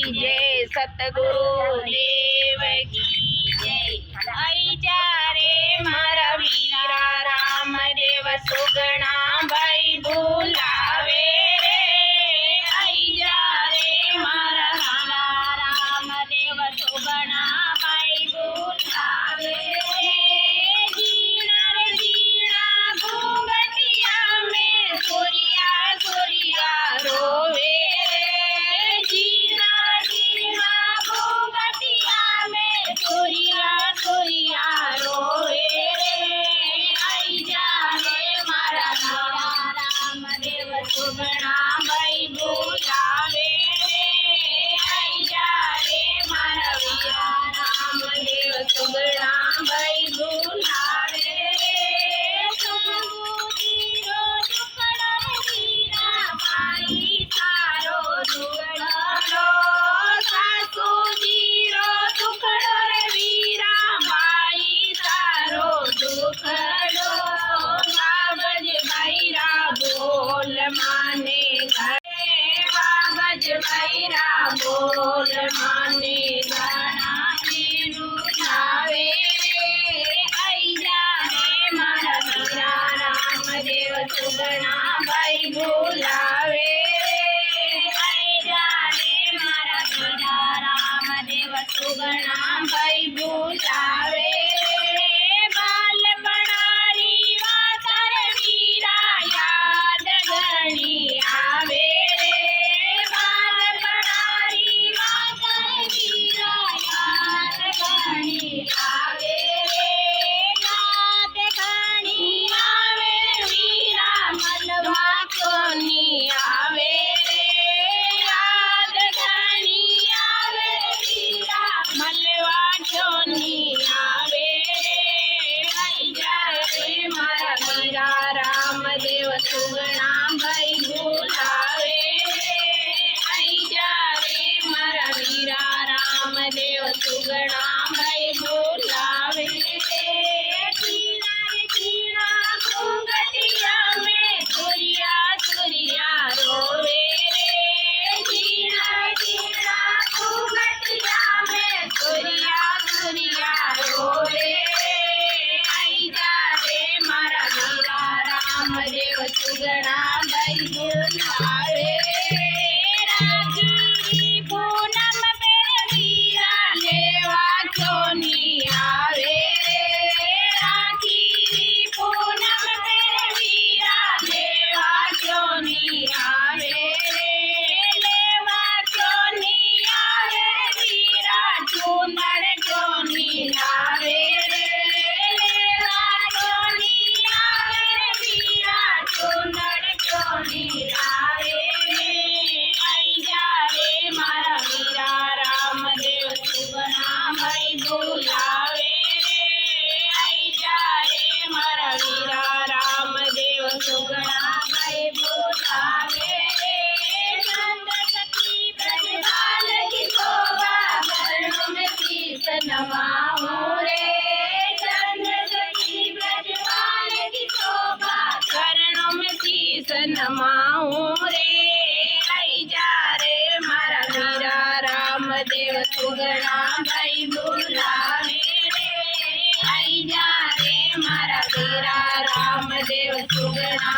की जय, सतगुरु देव की जय। आई जा रे मारा वीरा रामदेव सुगणा भाई बुलावे रे। आई जा रे मारा वीरा रामदेव सुगणा भाई बुलावे रे। जीना रे जीना घूंघटिया में सूर्या सूर्या रोवे रे। जीना जीना घूंघटिया में सूर्या सूर्या रोवे रे। आई जा रे मारा रामदेव सुगणा भाई बुलावे रे। आई जा रे मारा वीरा रामदेव सुगणा भाई बुलावे रे। सासू जीरो टुकड़ो वीरा भाई सारो टुकड़ो। सासू जीरो टुकड़ो रे वीरा भाई सारो टुकड़ो। बाबज भैरा बोल माने घरे। बाबज भैरा बोल माने घना नुझावे रे। आई जा रे मारा वीरा रामदेव सुगणा भाई बुलावे रे। आई जा रे मारा वीरा रामदेव सुगणा भाई बुलावे रे। बाल बनारी वातर वीरा याद घणी आवे रे। बाल बनारी वातर वीरा याद घणी आवे रे। याद घणी आवे वीरा मनवा कोनी आवे रे। याद घणी आवे वीरा मलवा कोनी आवे रे। आई जा रे मारा वीरा रामदेव सुगणा भाई बुलावे रे। आई जा रे मारा वीरा रामदेव सुगणा भाई बुलावे रे। जीना रे जीना घूंघटिया में सूर्या सूर्या रोवे रे। जीना रे जीना घूंघटिया में सूर्या सूर्या रोवे रे। आई जा रे मारा वीरा रामदेव सुगणा भाई बुलावे रे। राखी पूनम बेर वीरा लेवा कोनी आवे रे। राखी पूनम बेर वीरा लेवा कोनी आवे रे। लेवा कोनी आवे वीरा चूनड़ कोनी आवे रे। लेवा कोनी आवे वीरा चूनड़ कोनी आवे रे। आई जा रे मारा वीरा रामदेव सुगणा भाई बुलावे रे। आई जा रे मारा वीरा रामदेव सुगणा भाई बुलावे रे। नंद सखी ब्रजपाल की शोभा घरों में शीश नवाऊं रे। चंद सखी ब्रजपाल की शोभा घरों में शीश नवाऊं रे। आई जा रे मारा वीरा रामदेव सुगणा भाई बुलावे रे। आई जा रे मारा वीरा रामदेव सुगणा